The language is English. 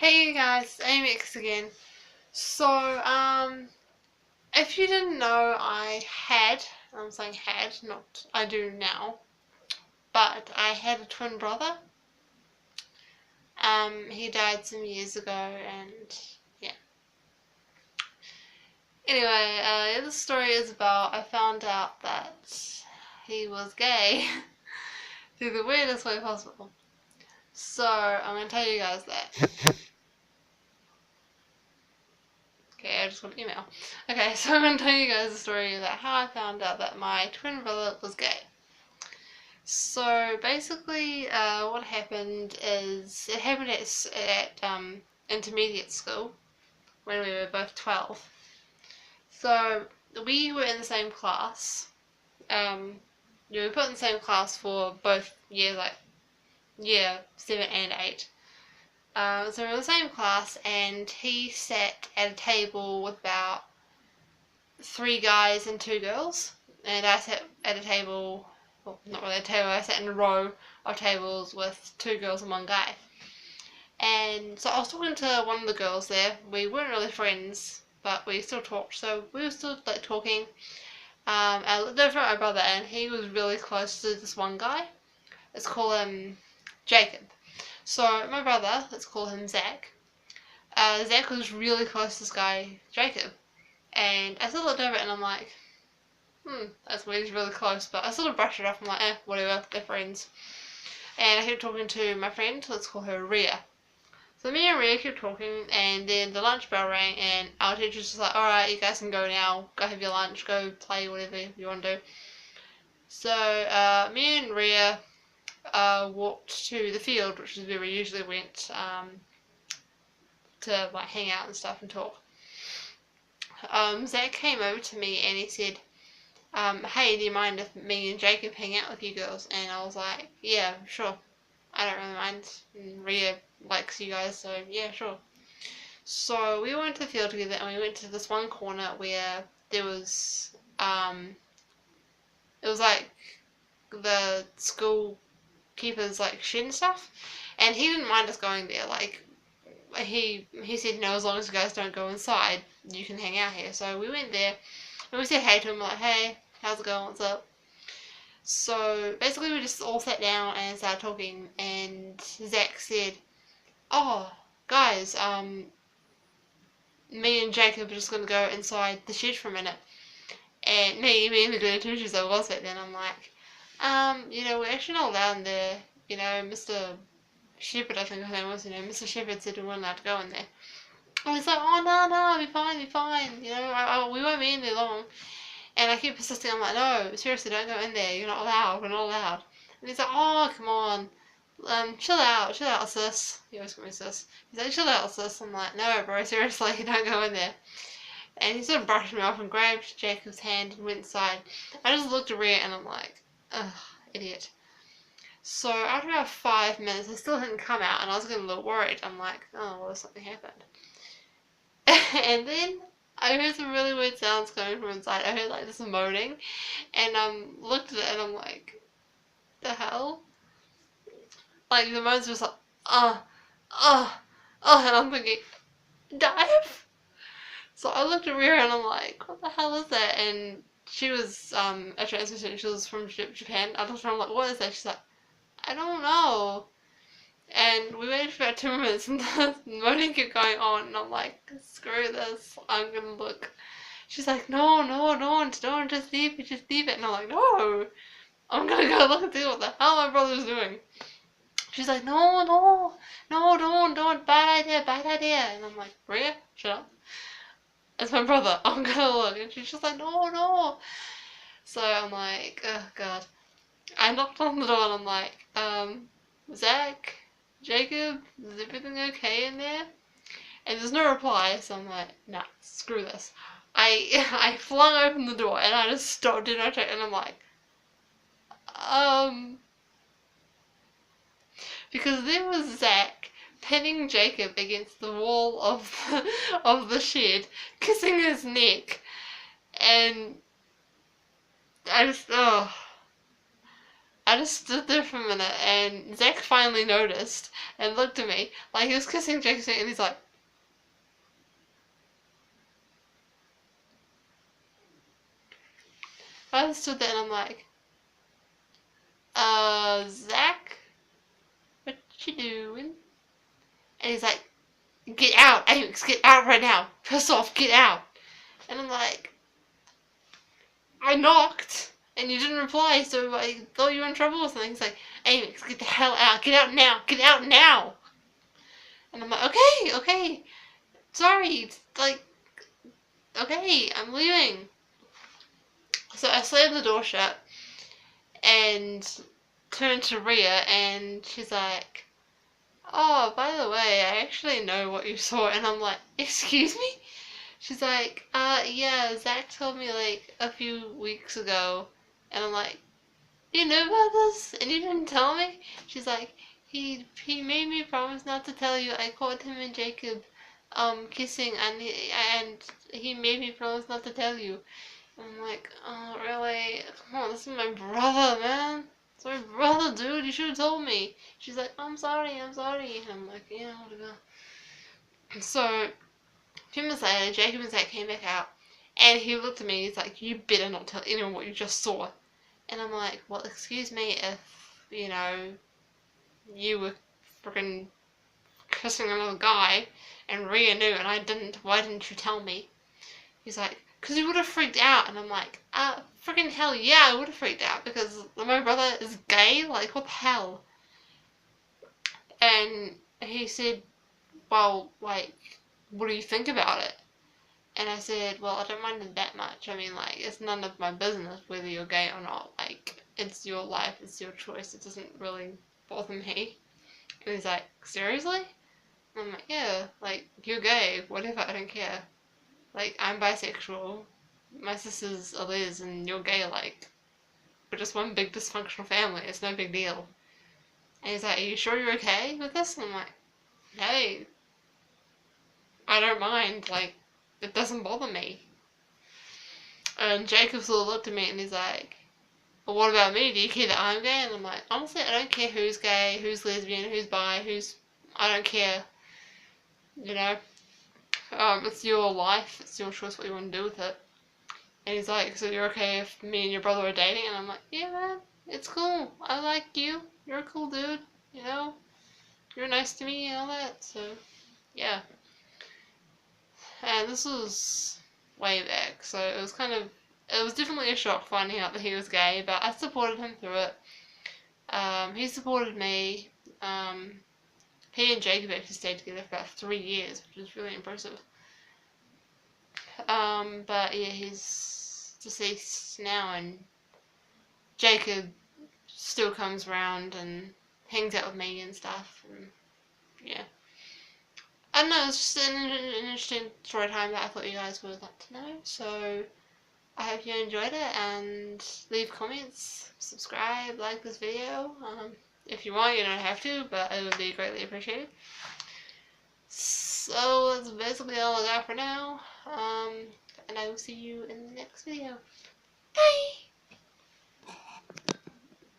Hey you guys, AMX again. So, if you didn't know, I'm saying had, not I do now, but I had a twin brother. He died some years ago, and yeah. Anyway, the story is about I found out that he was gay through the weirdest way possible. So, I'm gonna tell you guys that. Okay, I just got an email. Okay, so I'm going to tell you guys a story about how I found out that my twin brother was gay. So basically, what happened is it happened at intermediate school when we were both 12. So we were in the same class. We were put in the same class for both years, like year 7 and 8. So we were in the same class, and he sat at a table with about 3 guys and 2 girls, and I sat at a table, well, not really a table, I sat in a row of tables with 2 girls and 1 guy. And so I was talking to one of the girls there. We weren't really friends, but we still talked, so we were still like talking. I looked over at my brother, and he was really close to this one guy. Let's call him Jacob. So my brother, let's call him Zach. Zach was really close to this guy, Jacob. And I still looked over it and I'm like, that's weird, he's really close. But I sort of brushed it off. I'm like, whatever, they're friends. And I kept talking to my friend, let's call her Rhea. So me and Rhea kept talking, and then the lunch bell rang, and our teacher's just like, alright, you guys can go now, go have your lunch, go play, whatever you want to do. So me and Rhea walked to the field, which is where we usually went to like hang out and stuff and talk. Zach came over to me and he said, hey, do you mind if me and Jacob hang out with you girls? And I was like, yeah, sure. I don't really mind. And Rhea likes you guys, so yeah, sure. So we went to the field together, and we went to this one corner where there was, it was like the school keeper's like shed and stuff, and he didn't mind us going there. Like he said, no, as long as you guys don't go inside, you can hang out here. So we went there, and we said hey to him, like, hey, how's it going? What's up? So basically, we just all sat down and started talking, and Zach said, "Oh, guys, me and Jacob are just gonna go inside the shed for a minute." And me and the girl teachers I was back then, I'm like, we're actually not allowed in there. Mr. Shepherd, I think his name was, Mr. Shepherd said we weren't allowed to go in there. And he's like, oh, no, be fine. We won't be in there long. And I keep persisting. I'm like, no, seriously, don't go in there. You're not allowed. We're not allowed. And he's like, oh, come on. Chill out, sis. He always calls me sis. He's like, chill out, sis. I'm like, no, bro, seriously, don't go in there. And he sort of brushed me off and grabbed Jacob's hand and went inside. I just looked around and I'm like, ugh, idiot. So after about 5 minutes, I still hadn't come out, and I was getting a little worried. I'm like, oh, well, something happened. And then I heard some really weird sounds coming from inside. I heard like this moaning, and looked at it and I'm like, the hell? Like the moans was like, uh, and I'm thinking, dive? So I looked at Rhea and I'm like, what the hell is that? And she was a transfer student. She was from Japan. I looked at her, I'm like, what is that? She's like, I don't know. And we waited for about 2 minutes, and the moaning kept going on, and I'm like, screw this, I'm gonna look. She's like, no, don't, just leave it. And I'm like, no, I'm gonna go look and see what the hell my brother's doing. She's like, no, don't, bad idea. And I'm like, Rhea, shut up. It's my brother, I'm gonna look. And she's just like, no. So I'm like, oh god. I knocked on the door and I'm like, Zach, Jacob, is everything okay in there? And there's no reply, so I'm like, nah, screw this. I flung open the door and I just stopped in my chair and I'm like, because there was Zach pinning Jacob against the wall of the shed, kissing his neck, and I I just stood there for a minute, and Zach finally noticed and looked at me like he was kissing Jacob's feet, and he's like, I just stood there and I'm like, Zach, what you doing? And he's like, get out, Alex, get out right now. Piss off, get out. And I'm like, I knocked, and you didn't reply, so I thought you were in trouble or something. He's like, Alex, get the hell out, get out now, get out now. And I'm like, okay, okay, sorry, like, okay, I'm leaving. So I slammed the door shut and turned to Rhea, and she's like, oh, by the way, I actually know what you saw. And I'm like, excuse me? She's like, yeah, Zach told me like a few weeks ago. And I'm like, you knew about this and you didn't tell me? She's like, he made me promise not to tell you. I caught him and Jacob kissing, and he made me promise not to tell you. I'm like, oh really? Come on, this is my brother, man. It's my brother, dude. You should have told me. She's like, I'm sorry, I'm sorry. And I'm like, yeah, whatever. So, a few minutes later, Jacob and Zach came back out, and he looked at me. He's like, you better not tell anyone what you just saw. And I'm like, well, excuse me if, you know, you were freaking kissing another guy, and Rhea knew and I didn't. Why didn't you tell me? He's like, because you would have freaked out. And I'm like, freaking hell yeah, I would have freaked out because my brother is gay? Like, what the hell? And he said, well, like, what do you think about it? And I said, well, I don't mind it that much. I mean, like, it's none of my business whether you're gay or not. Like, it's your life, it's your choice. It doesn't really bother me. And he's like, seriously? And I'm like, yeah, like, you're gay, whatever, I don't care. Like, I'm bisexual, my sister's a Liz, and you're gay, like, we're just one big dysfunctional family, it's no big deal. And he's like, are you sure you're okay with this? And I'm like, hey, I don't mind, like, it doesn't bother me. And Jacob sort of looked at me and he's like, well, what about me? Do you care that I'm gay? And I'm like, honestly, I don't care who's gay, who's lesbian, who's bi, I don't care, you know? It's your life, it's your choice what you want to do with it. And he's like, so you're okay if me and your brother are dating? And I'm like, yeah, man, it's cool. I like you. You're a cool dude, you know? You're nice to me and all that, so, yeah. And this was way back, so it was definitely a shock finding out that he was gay, but I supported him through it. He supported me. He and Jacob actually stayed together for about 3 years, which is really impressive. But yeah, he's deceased now, and Jacob still comes around and hangs out with me and stuff, and yeah. I don't know, it's just an interesting story time that I thought you guys would like to know, so I hope you enjoyed it, and leave comments, subscribe, like this video. If you want, you don't have to, but it would be greatly appreciated. So that's basically all I got for now, and I will see you in the next video. Bye!